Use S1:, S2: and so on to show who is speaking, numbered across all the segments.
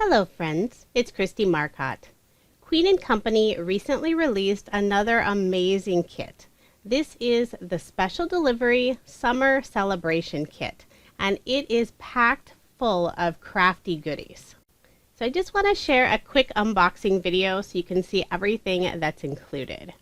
S1: Hello friends, it's Kristie Marcotte. Queen & Company recently released another amazing kit. This is the Special Delivery Summer Celebration Kit, and it is packed full of crafty goodies. So I just want to share a quick unboxing video so you can see everything that's included.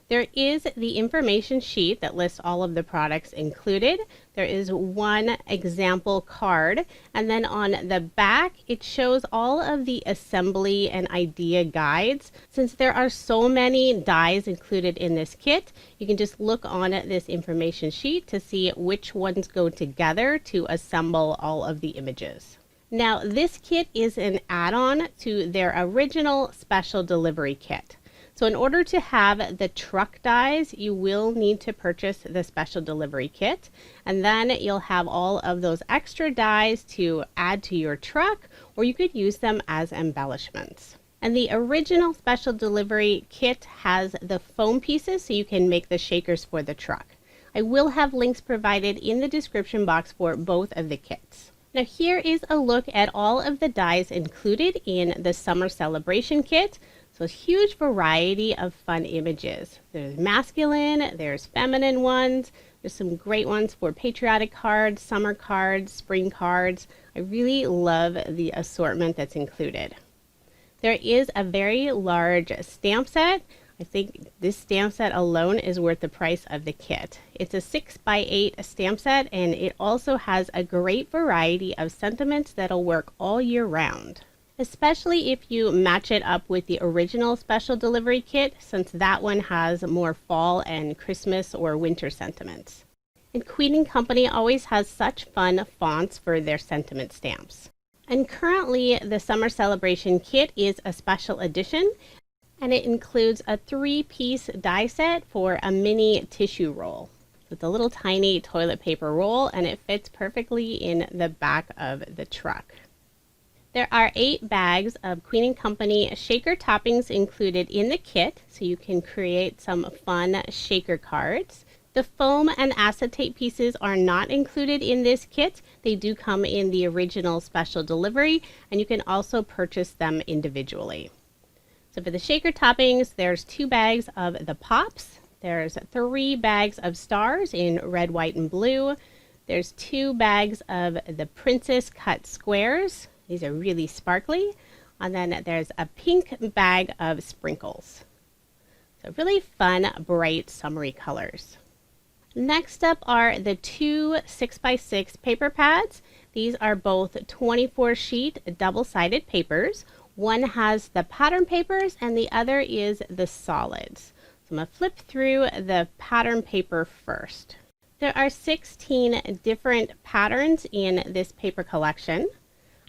S1: There is the information sheet that lists all of the products included. There is one example card, and then on the back it shows all of the assembly and idea guides. Since there are so many dies included in this kit, you can just look on this information sheet to see which ones go together to assemble all of the images. Now this kit is an add-on to their original Special Delivery Kit. So in order to have the truck dies, you will need to purchase the Special Delivery Kit, and then you'll have all of those extra dies to add to your truck, or you could use them as embellishments. And the original Special Delivery Kit has the foam pieces so you can make the shakers for the truck. I will have links provided in the description box for both of the kits. Now here is a look at all of the dies included in the Summer Celebration Kit. So a huge variety of fun images. There's masculine, there's feminine ones, there's some great ones for patriotic cards, summer cards, spring cards. I really love the assortment that's included. There is a very large stamp set. I think this stamp set alone is worth the price of the kit. It's a 6x8 stamp set, and it also has a great variety of sentiments that'll work all year round, especially if you match it up with the original Special Delivery Kit, since that one has more fall and Christmas or winter sentiments. And Queen & Company always has such fun fonts for their sentiment stamps. And currently the Summer Celebration Kit is a special edition, and it includes a 3-piece die set for a mini tissue roll. It's a little tiny toilet paper roll, and it fits perfectly in the back of the truck. There are 8 bags of Queen & Company shaker toppings included in the kit, so you can create some fun shaker cards. The foam and acetate pieces are not included in this kit. They do come in the original Special Delivery, and you can also purchase them individually. So for the shaker toppings, there's 2 bags of the pops. There's 3 bags of stars in red, white, and blue. There's 2 bags of the princess cut squares. These are really sparkly. And then there's a pink bag of sprinkles. So really fun, bright, summery colors. Next up are the 2 6x6 paper pads. These are both 24-sheet double-sided papers. One has the pattern papers and the other is the solids. So I'm going to flip through the pattern paper first. There are 16 different patterns in this paper collection.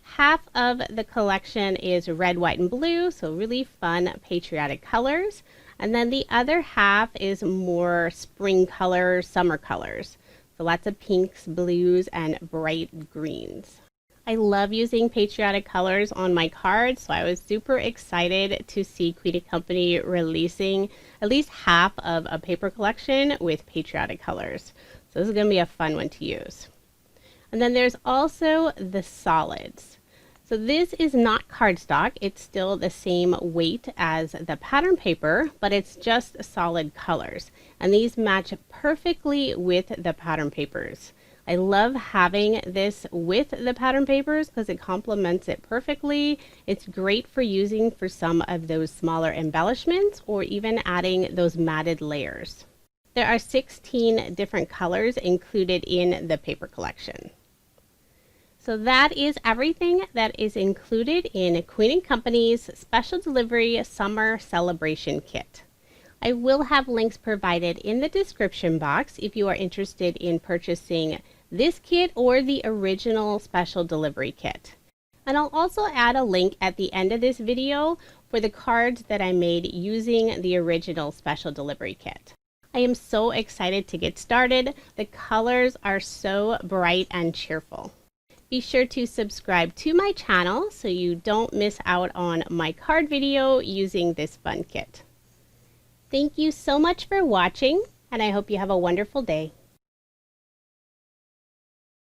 S1: Half of the collection is red, white, and blue, so really fun patriotic colors. And then the other half is more spring colors, summer colors. So lots of pinks, blues, and bright greens. I love using patriotic colors on my cards, so I was super excited to see Queen & Company releasing at least half of a paper collection with patriotic colors. So this is going to be a fun one to use. And then there's also the solids. So this is not cardstock. It's still the same weight as the pattern paper, but it's just solid colors. And these match perfectly with the pattern papers. I love having this with the pattern papers because it complements it perfectly. It's great for using for some of those smaller embellishments or even adding those matted layers. There are 16 different colors included in the paper collection. So that is everything that is included in Queen & Company's Special Delivery Summer Celebration Kit. I will have links provided in the description box if you are interested in purchasing this kit or the original Special Delivery Kit. And I'll also add a link at the end of this video for the cards that I made using the original Special Delivery Kit. I am so excited to get started. The colors are so bright and cheerful. Be sure to subscribe to my channel so you don't miss out on my card video using this fun kit. Thank you so much for watching, and I hope you have a wonderful day.